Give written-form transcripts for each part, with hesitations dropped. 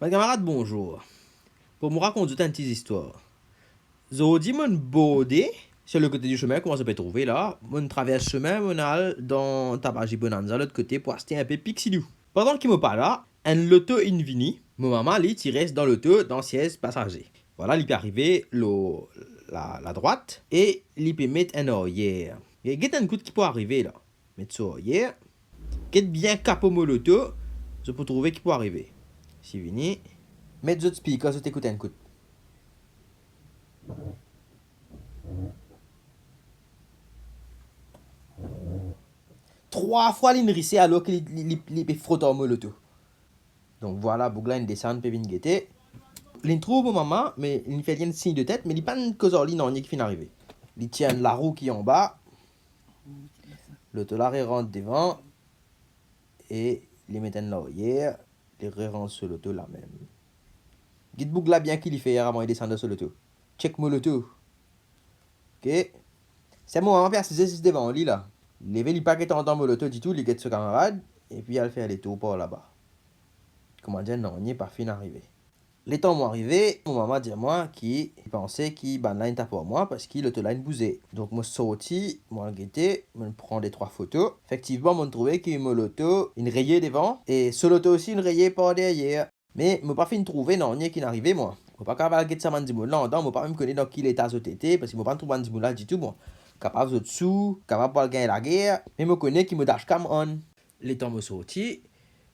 Mes camarades, bonjour. Pour me raconter une petite histoire. Zodi mon bodé sur le côté du chemin, comment ça peut trouver là. Mon traverse chemin, mon al dans Tabaji Bonanza, l'autre côté, pour acheter un peu Pixidou. Pendant qu'il me parle là, un loto invini, mon maman lui tire dans l'auto dans siège passager. Voilà, il peut arriver la droite et il peut mettre un arrière. Il y a un coup qui peut arriver là. Mettre ça arrière. Get bien capot mon loto, je peux trouver qui peut arriver. Si vini. Mettre d'autres speakers, je t'écoute un coup. Trois fois l'inrissé alors qu'il est frotté en l'auto. Donc voilà, Bougla une descend, peut venir guetter. Il trouve au maman, mais il fait rien de signe de tête, mais il pas une cause en ligne en qui finit arrivé. Il tient la roue qui est en bas, l'auto l'arrêt rentre devant, et il met un l'arrière, il rentre sur l'auto là même. Guide Bougla bien qu'il y fait avant de descendre sur l'auto. Check mon l'auto. Ok. C'est mon maman faire ses exercices devant lui là. Il lève les paquets en dans l'auto du tout, il guette ce camarade, et puis elle fait les tours par là-bas. Comment dire, non, il n'est pas fin arrivé. Les temps m'ont arrivé, mon maman dit à moi qu'il pensait qu'il ban là était pour moi parce qu'il l'auto-line bousait. Donc moi sorti, moi guetté, me prend des trois photos. Effectivement, moi trouvé qu'il me l'auto, une rayée devant et sur l'auto aussi une rayée par derrière. Mais moi pas fin de trouver non, ni qui n'arrivait moi. Moi pas capable de guetter ça mandimoun là, moi pas même connaître dans quel état c'était parce que moi pas trouvé mandimoun là du tout moi. Capable de dessous, capable de gagner la guerre, mais me connaît qui me dash cam on. Les temps me sorti,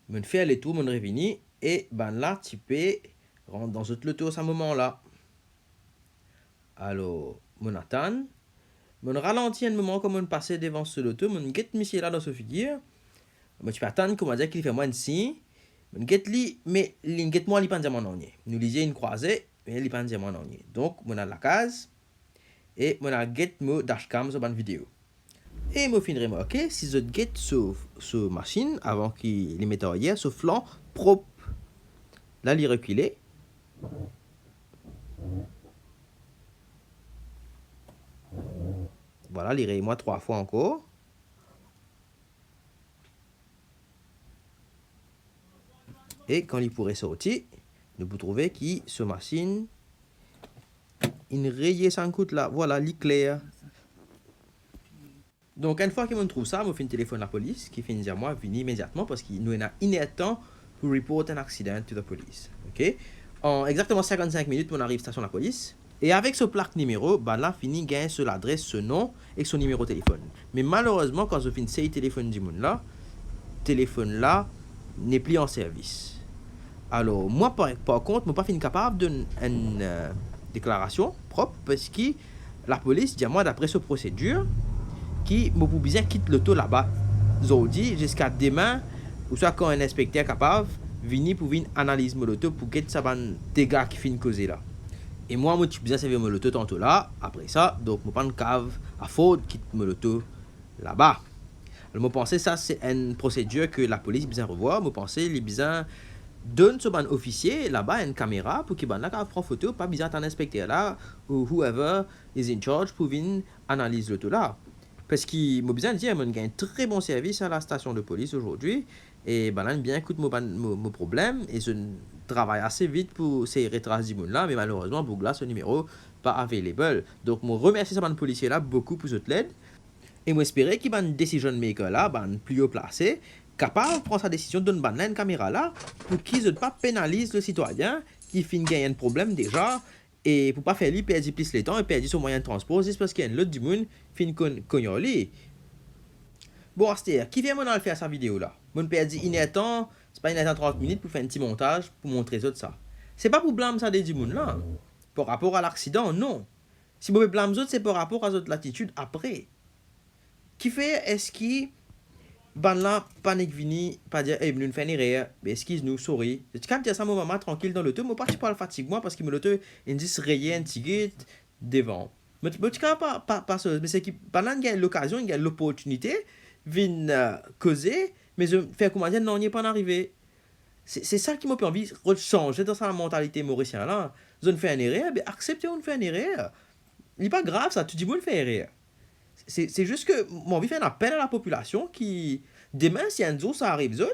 me fait les tours, me revenu et ban là typé rentre dans cette loto à ce moment-là. Alors, mon attend, mon ralentit un moment comme on passait devant ce loto, mon guette monsieur là dans ce figure. Moi tu peux attendre comment dire qu'il fait moins de signe. Mon guette li, mais il guette moi il pas dire mon nom. Nous lisiez une croisée, mais il pas dire mon nom. Donc, mon a la case et mon a guette mo dashcam sur une vidéo. Et moi fin remarquer si je guette sur machine avant qu'il les mette en hier, ce flanc propre. Là, il reculé. Voilà, il moi trois fois encore. Et quand il pourrait sortir, nous pouvons trouver qui ce machine, une rayée sans coûte là, voilà l'éclair. Donc une fois que nous trouve ça, nous fait un téléphone à la police qui fait dire moi venir immédiatement parce qu'il nous a inértant pour report un accident to the police. Ok? En exactement 55 minutes, on arrive à la station de la police. Et avec ce plaque numéro, bah là, fini gagne sur l'adresse, ce nom et son numéro de téléphone. Mais malheureusement, quand je finis ce téléphone du monde là, téléphone là n'est plus en service. Alors, moi, par contre, je ne suis pas capable de une déclaration propre parce que la police dit à moi, d'après cette procédure, qui me bien quitte l'auto là-bas, aujourd'hui, jusqu'à demain, ou soit quand un inspecteur capable, venir pour venir analyser mon auto pour que ça des dégâts qui finissent causer là. Et moi, je suis bien servi mon auto tantôt là, après ça, donc je prends une cave à faute, quitte mon auto là-bas. Alors, je pense que ça, c'est une procédure que la police besoin revoir. Je pense que les besoin donne ce ban officier là-bas une caméra pour qu'il ban là prend photo, pas besoin d'un inspecteur là ou whoever is in charge pour venir analyser le tout là. Parce qu'il m'a besoin de dire, il y a un très bon service à la station de police aujourd'hui et ben là, bien écoute mon problème et je travaille assez vite pour ces retraces du monde là, mais malheureusement pour là ce numéro pas available. Donc je remercie ce ban policier là beaucoup pour cette aide. Et moi espérer qu'il y a une décision maker là, plus haut placé, capable de prendre sa décision de donner une caméra là, pour qu'il ne pas pénalise le citoyen qui finit gagner un problème déjà, et pour pas faire lui perdre plus le temps et perdre son moyen de transport, c'est parce qu'il y a un autre du monde qui finit cognon lui. Bon, c'est qui vient maintenant faire sa vidéo là? Mon père dit il est temps, c'est pas une 30 minutes pour faire un petit montage pour montrer ça de ça. C'est pas pour blâmer ça des du monde là. Par rapport à l'accident, non. Si vous blâmer ça, c'est par rapport à votre attitude après. Qui fait est-ce qui ban là panique vini pas dire hey nous fait une erreur mais excuse-nous sorry tu quand dire ça mon maman tranquille dans l'auto moi pas tu parles fatigue moi parce que me l'auto il dit rien ticket devant mais tu pas mais c'est qui pendant il y a l'occasion il y a l'opportunité vient causer mais je fais comment dire non il n'est pas arrivé c'est ça qui m'a envie de changer dans sa mentalité mauricienne là je ne fais une erreur mais acceptez on fait une erreur il n'est pas grave ça tu dis moi le fais erreur c'est juste que moi envie de faire un appel à la population qui demain si un jour ça arrive zone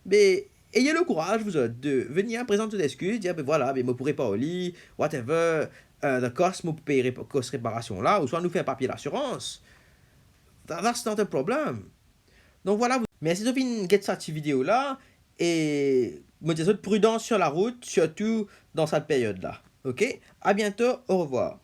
mais ayez le courage, vous autres, de venir présenter des excuses, dire, ben voilà, ben, je ne pourrai pas au lit, whatever, the cost, je payer cost réparation là, ou soit nous faire un papier d'assurance. That's not a problem. Donc voilà, merci de venir get cette vidéo là, et me dire prudence sur la route, surtout dans cette période là. Ok? À bientôt, au revoir.